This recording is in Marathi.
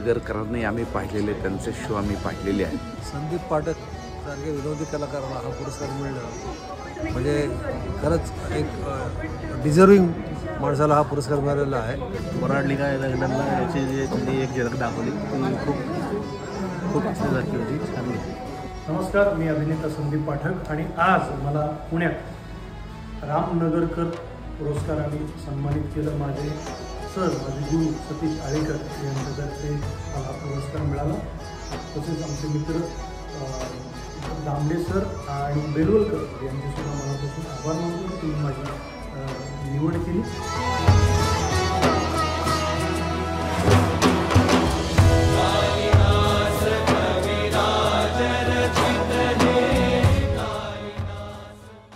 नगरकरांनी आम्ही पाहिलेले, त्यांचे शो आम्ही पाहिलेले आहेत. संदीप पाठक सारखे विनोदी कलाकारांना हा पुरस्कार मिळणं म्हणजे खरंच एक डिझर्विंग माणसाला हा पुरस्कार मिळालेला आहे. वराडली काय लग्नाला याची जी त्यांनी एक झलक दाखवली ती खूप असण्यासारखी होती, छान होती. नमस्कार, मी अभिनेता संदीप पाठक आणि आज मला पुण्यात राम नगरकर पुरस्काराने सन्मानित केलं. माझे गुरु सतीश आळेकर यांच्यातर्फे मला पुरस्कार मिळाला. तसेच आमचे मित्र दामले सर आणि बेलवलकर यांचेसुद्धा मनापासून आभार मानतो की तुम्ही माझी निवड केली.